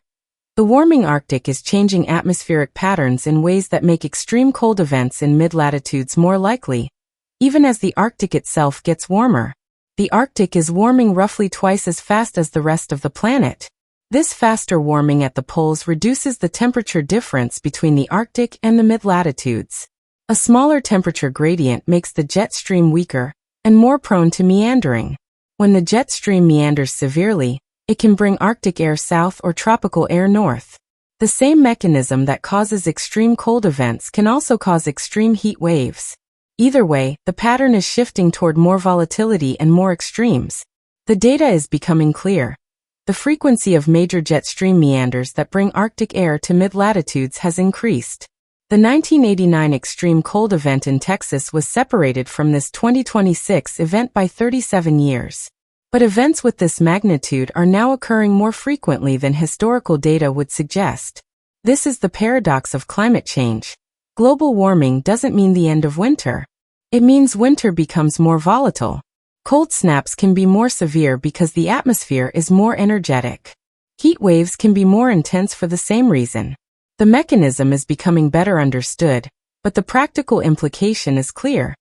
The warming Arctic is changing atmospheric patterns in ways that make extreme cold events in mid-latitudes more likely, even as the Arctic itself gets warmer. The Arctic is warming roughly twice as fast as the rest of the planet. This faster warming at the poles reduces the temperature difference between the Arctic and the mid-latitudes. A smaller temperature gradient makes the jet stream weaker and more prone to meandering. When the jet stream meanders severely, it can bring Arctic air south or tropical air north. The same mechanism that causes extreme cold events can also cause extreme heat waves. Either way, the pattern is shifting toward more volatility and more extremes. The data is becoming clear. The frequency of major jet stream meanders that bring Arctic air to mid-latitudes has increased. The 1989 extreme cold event in Texas was separated from this 2026 event by 37 years. But events with this magnitude are now occurring more frequently than historical data would suggest. This is the paradox of climate change. Global warming doesn't mean the end of winter. It means winter becomes more volatile. Cold snaps can be more severe because the atmosphere is more energetic. Heat waves can be more intense for the same reason. The mechanism is becoming better understood, but the practical implication is clear.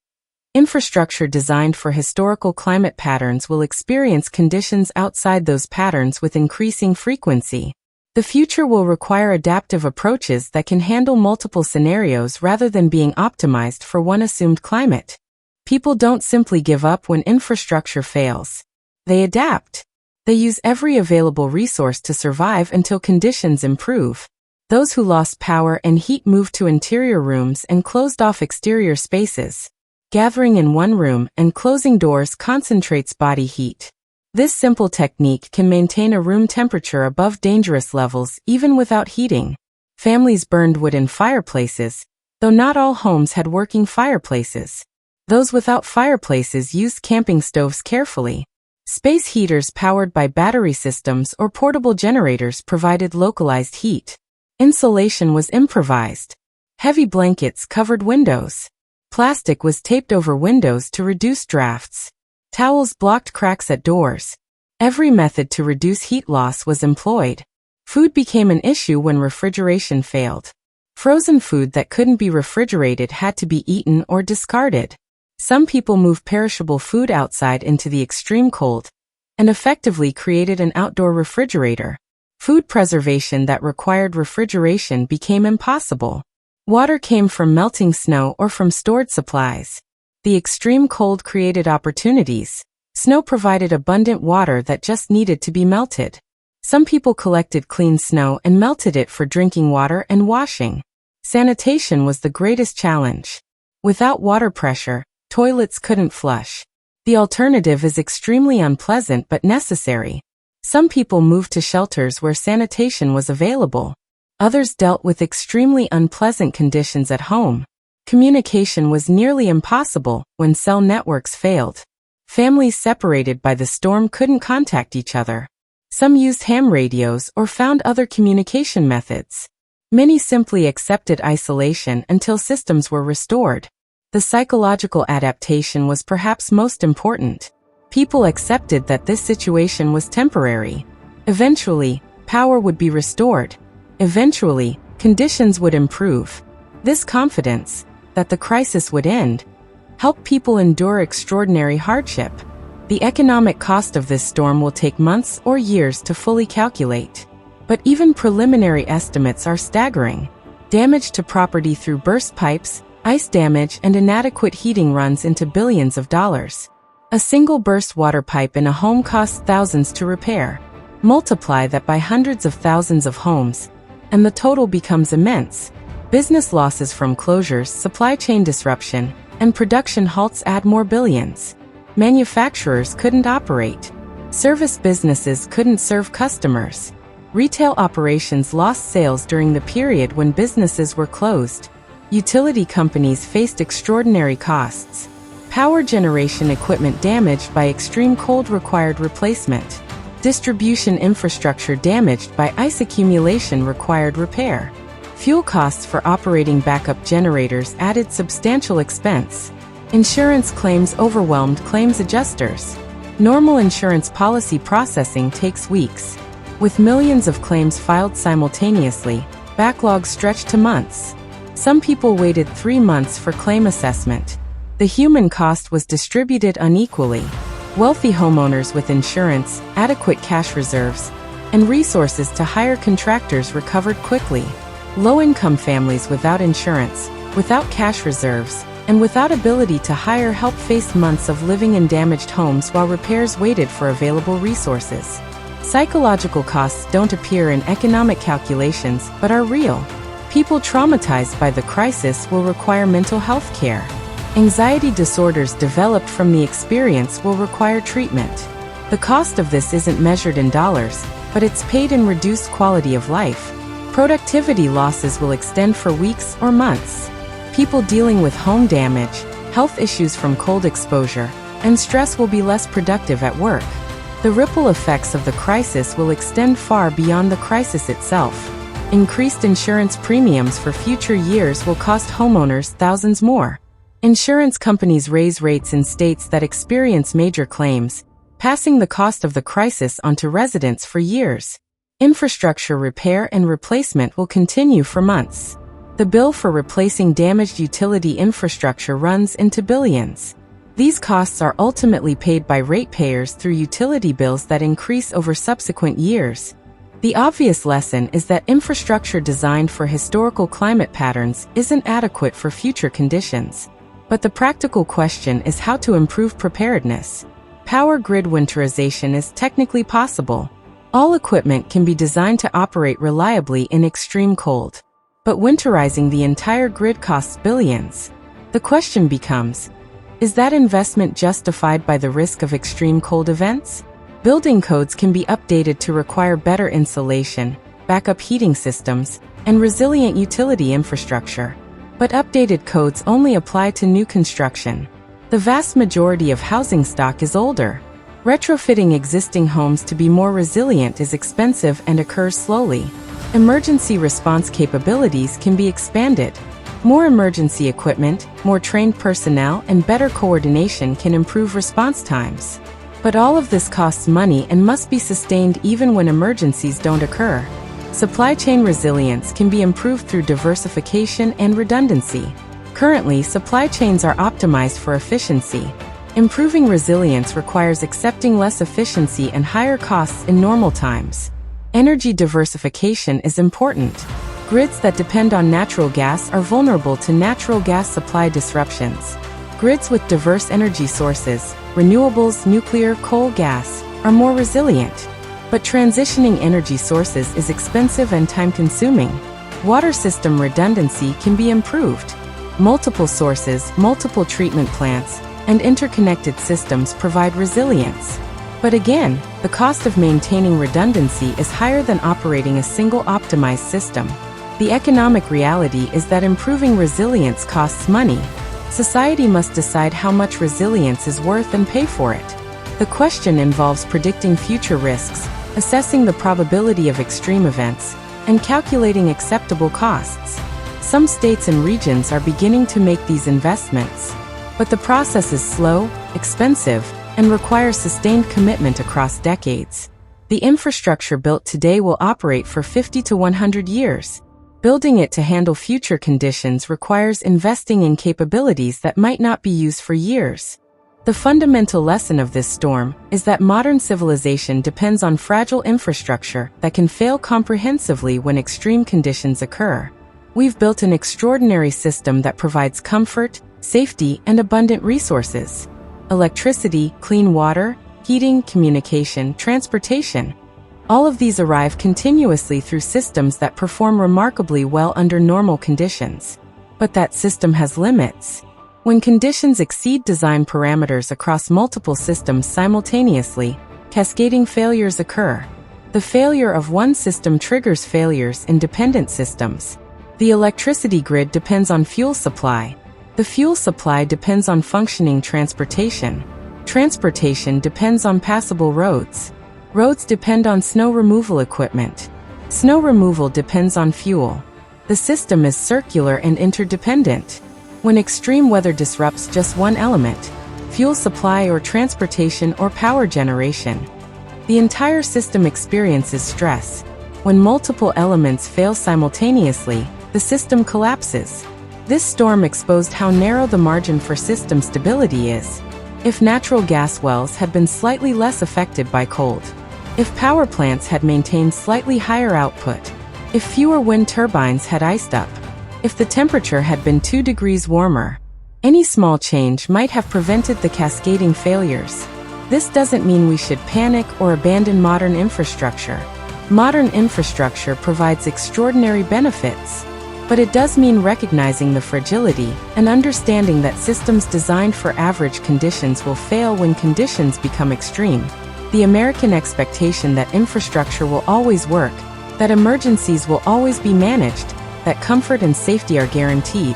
Infrastructure designed for historical climate patterns will experience conditions outside those patterns with increasing frequency. The future will require adaptive approaches that can handle multiple scenarios rather than being optimized for one assumed climate. People don't simply give up when infrastructure fails. They adapt. They use every available resource to survive until conditions improve. Those who lost power and heat moved to interior rooms and closed off exterior spaces. Gathering in one room and closing doors concentrates body heat. This simple technique can maintain a room temperature above dangerous levels even without heating. Families burned wood in fireplaces, though not all homes had working fireplaces. Those without fireplaces used camping stoves carefully. Space heaters powered by battery systems or portable generators provided localized heat. Insulation was improvised. Heavy blankets covered windows. Plastic was taped over windows to reduce drafts. Towels blocked cracks at doors. Every method to reduce heat loss was employed. Food became an issue when refrigeration failed. Frozen food that couldn't be refrigerated had to be eaten or discarded. Some people moved perishable food outside into the extreme cold and effectively created an outdoor refrigerator. Food preservation that required refrigeration became impossible. Water came from melting snow or from stored supplies. The extreme cold created opportunities. Snow provided abundant water that just needed to be melted. Some people collected clean snow and melted it for drinking water and washing. Sanitation was the greatest challenge. Without water pressure, toilets couldn't flush. The alternative is extremely unpleasant but necessary. Some people moved to shelters where sanitation was available. Others dealt with extremely unpleasant conditions at home. Communication was nearly impossible when cell networks failed. Families separated by the storm couldn't contact each other. Some used ham radios or found other communication methods. Many simply accepted isolation until systems were restored. The psychological adaptation was perhaps most important. People accepted that this situation was temporary. Eventually, power would be restored. Eventually, conditions would improve. This confidence, that the crisis would end, helped people endure extraordinary hardship. The economic cost of this storm will take months or years to fully calculate. But even preliminary estimates are staggering. Damage to property through burst pipes, ice damage, and inadequate heating runs into billions of dollars. A single burst water pipe in a home costs thousands to repair. Multiply that by hundreds of thousands of homes, and the total becomes immense. Business losses from closures, supply chain disruption, and production halts add more billions. Manufacturers couldn't operate. Service businesses couldn't serve customers. Retail operations lost sales during the period when businesses were closed. Utility companies faced extraordinary costs. Power generation equipment damaged by extreme cold required replacement. Distribution infrastructure damaged by ice accumulation required repair. Fuel costs for operating backup generators added substantial expense. Insurance claims overwhelmed claims adjusters. Normal insurance policy processing takes weeks. With millions of claims filed simultaneously, backlogs stretched to months. Some people waited 3 months for claim assessment. The human cost was distributed unequally. Wealthy homeowners with insurance, adequate cash reserves, and resources to hire contractors recovered quickly. Low-income families without insurance, without cash reserves, and without ability to hire help faced months of living in damaged homes while repairs waited for available resources. Psychological costs don't appear in economic calculations but are real. People traumatized by the crisis will require mental health care. Anxiety disorders developed from the experience will require treatment. The cost of this isn't measured in dollars, but it's paid in reduced quality of life. Productivity losses will extend for weeks or months. People dealing with home damage, health issues from cold exposure, and stress will be less productive at work. The ripple effects of the crisis will extend far beyond the crisis itself. Increased insurance premiums for future years will cost homeowners thousands more. Insurance companies raise rates in states that experience major claims, passing the cost of the crisis onto residents for years. Infrastructure repair and replacement will continue for months. The bill for replacing damaged utility infrastructure runs into billions. These costs are ultimately paid by ratepayers through utility bills that increase over subsequent years. The obvious lesson is that infrastructure designed for historical climate patterns isn't adequate for future conditions. But the practical question is how to improve preparedness. Power grid winterization is technically possible. All equipment can be designed to operate reliably in extreme cold. But winterizing the entire grid costs billions. The question becomes, is that investment justified by the risk of extreme cold events? Building codes can be updated to require better insulation, backup heating systems, and resilient utility infrastructure. But updated codes only apply to new construction. The vast majority of housing stock is older. Retrofitting existing homes to be more resilient is expensive and occurs slowly. Emergency response capabilities can be expanded. More emergency equipment, more trained personnel, and better coordination can improve response times. But all of this costs money and must be sustained even when emergencies don't occur. Supply chain resilience can be improved through diversification and redundancy. Currently, supply chains are optimized for efficiency. Improving resilience requires accepting less efficiency and higher costs in normal times. Energy diversification is important. Grids that depend on natural gas are vulnerable to natural gas supply disruptions. Grids with diverse energy sources, renewables, nuclear, coal, gas, are more resilient. But transitioning energy sources is expensive and time-consuming. Water system redundancy can be improved. Multiple sources, multiple treatment plants, and interconnected systems provide resilience. But again, the cost of maintaining redundancy is higher than operating a single optimized system. The economic reality is that improving resilience costs money. Society must decide how much resilience is worth and pay for it. The question involves predicting future risks, assessing the probability of extreme events, and calculating acceptable costs. Some states and regions are beginning to make these investments. But the process is slow, expensive, and requires sustained commitment across decades. The infrastructure built today will operate for 50 to 100 years. Building it to handle future conditions requires investing in capabilities that might not be used for years. The fundamental lesson of this storm is that modern civilization depends on fragile infrastructure that can fail comprehensively when extreme conditions occur. We've built an extraordinary system that provides comfort, safety, and abundant resources. Electricity, clean water, heating, communication, transportation. All of these arrive continuously through systems that perform remarkably well under normal conditions. But that system has limits. When conditions exceed design parameters across multiple systems simultaneously, cascading failures occur. The failure of one system triggers failures in dependent systems. The electricity grid depends on fuel supply. The fuel supply depends on functioning transportation. Transportation depends on passable roads. Roads depend on snow removal equipment. Snow removal depends on fuel. The system is circular and interdependent. When extreme weather disrupts just one element, fuel supply or transportation or power generation, the entire system experiences stress. When multiple elements fail simultaneously, the system collapses. This storm exposed how narrow the margin for system stability is. If natural gas wells had been slightly less affected by cold, if power plants had maintained slightly higher output, if fewer wind turbines had iced up, if the temperature had been 2 degrees warmer, any small change might have prevented the cascading failures. This doesn't mean we should panic or abandon modern infrastructure. Modern infrastructure provides extraordinary benefits. But it does mean recognizing the fragility and understanding that systems designed for average conditions will fail when conditions become extreme. The American expectation that infrastructure will always work, that emergencies will always be managed, that comfort and safety are guaranteed.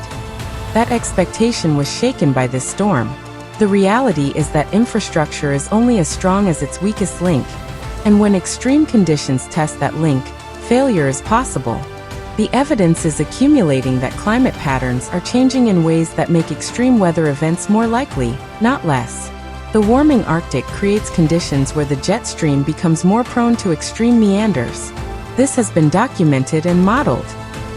That expectation was shaken by this storm. The reality is that infrastructure is only as strong as its weakest link. And when extreme conditions test that link, failure is possible. The evidence is accumulating that climate patterns are changing in ways that make extreme weather events more likely, not less. The warming Arctic creates conditions where the jet stream becomes more prone to extreme meanders. This has been documented and modeled.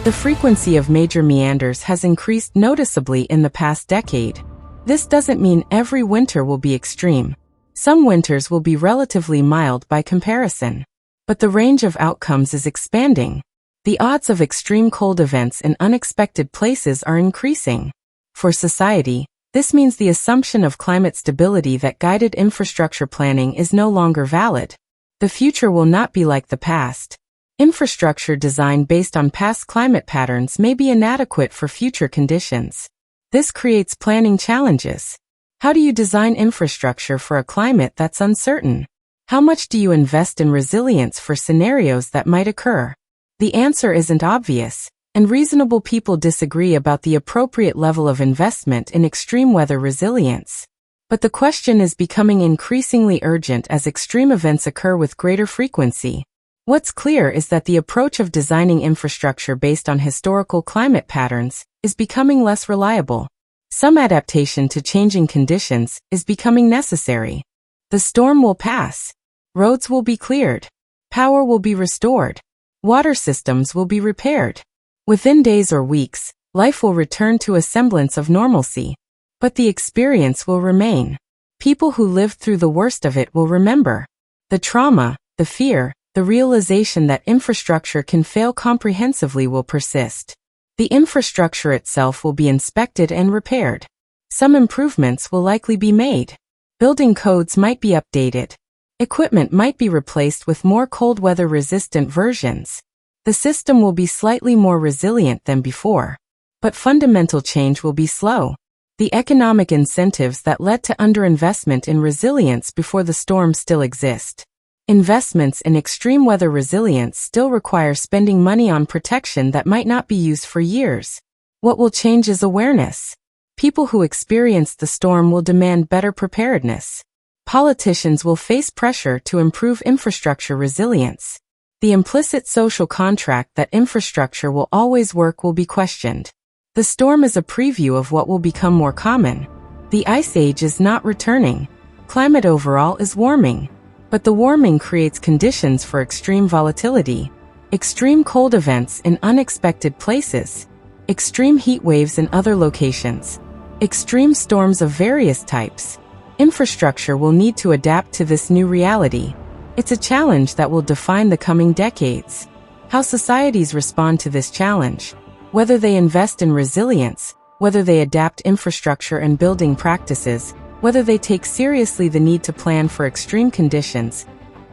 The frequency of major meanders has increased noticeably in the past decade. This doesn't mean every winter will be extreme. Some winters will be relatively mild by comparison. But the range of outcomes is expanding. The odds of extreme cold events in unexpected places are increasing. For society, this means the assumption of climate stability that guided infrastructure planning is no longer valid. The future will not be like the past. Infrastructure design based on past climate patterns may be inadequate for future conditions. This creates planning challenges. How do you design infrastructure for a climate that's uncertain? How much do you invest in resilience for scenarios that might occur? The answer isn't obvious, and reasonable people disagree about the appropriate level of investment in extreme weather resilience. But the question is becoming increasingly urgent as extreme events occur with greater frequency. What's clear is that the approach of designing infrastructure based on historical climate patterns is becoming less reliable. Some adaptation to changing conditions is becoming necessary. The storm will pass. Roads will be cleared. Power will be restored. Water systems will be repaired. Within days or weeks, life will return to a semblance of normalcy. But the experience will remain. People who lived through the worst of it will remember. The trauma, the fear, the realization that infrastructure can fail comprehensively will persist. The infrastructure itself will be inspected and repaired. Some improvements will likely be made. Building codes might be updated. Equipment might be replaced with more cold weather resistant versions. The system will be slightly more resilient than before. But fundamental change will be slow. The economic incentives that led to underinvestment in resilience before the storm still exist. Investments in extreme weather resilience still require spending money on protection that might not be used for years. What will change is awareness. People who experienced the storm will demand better preparedness. Politicians will face pressure to improve infrastructure resilience. The implicit social contract that infrastructure will always work will be questioned. The storm is a preview of what will become more common. The ice age is not returning. Climate overall is warming. But the warming creates conditions for extreme volatility. Extreme cold events in unexpected places. Extreme heat waves in other locations. Extreme storms of various types. Infrastructure will need to adapt to this new reality. It's a challenge that will define the coming decades. How societies respond to this challenge, whether they invest in resilience, whether they adapt infrastructure and building practices, whether they take seriously the need to plan for extreme conditions,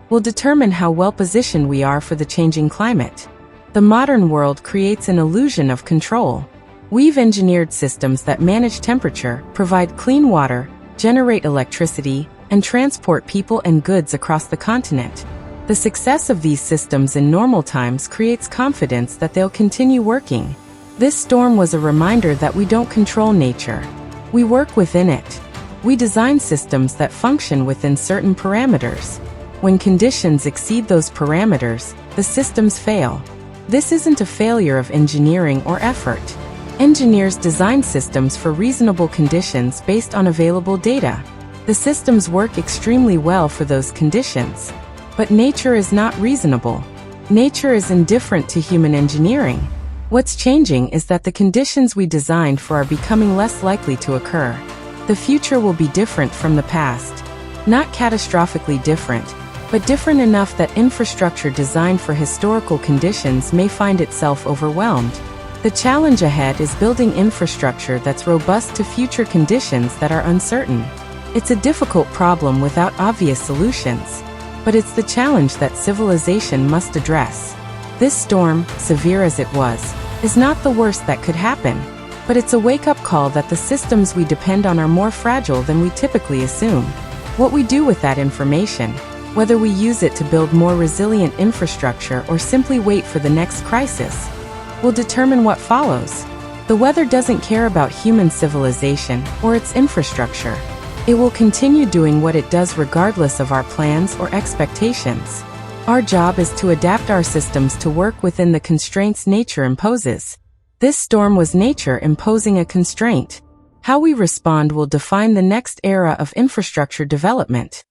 will determine how well positioned we are for the changing climate. The modern world creates an illusion of control. We've engineered systems that manage temperature, provide clean water, generate electricity, and transport people and goods across the continent. The success of these systems in normal times creates confidence that they'll continue working. This storm was a reminder that we don't control nature. We work within it. We design systems that function within certain parameters. When conditions exceed those parameters, the systems fail. This isn't a failure of engineering or effort. Engineers design systems for reasonable conditions based on available data. The systems work extremely well for those conditions. But nature is not reasonable. Nature is indifferent to human engineering. What's changing is that the conditions we designed for are becoming less likely to occur. The future will be different from the past. Not catastrophically different, but different enough that infrastructure designed for historical conditions may find itself overwhelmed. The challenge ahead is building infrastructure that's robust to future conditions that are uncertain. It's a difficult problem without obvious solutions, but it's the challenge that civilization must address. This storm, severe as it was, is not the worst that could happen, but it's a wake-up call that the systems we depend on are more fragile than we typically assume. What we do with that information, whether we use it to build more resilient infrastructure or simply wait for the next crisis, will determine what follows. The weather doesn't care about human civilization or its infrastructure. It will continue doing what it does regardless of our plans or expectations. Our job is to adapt our systems to work within the constraints nature imposes. This storm was nature imposing a constraint. How we respond will define the next era of infrastructure development.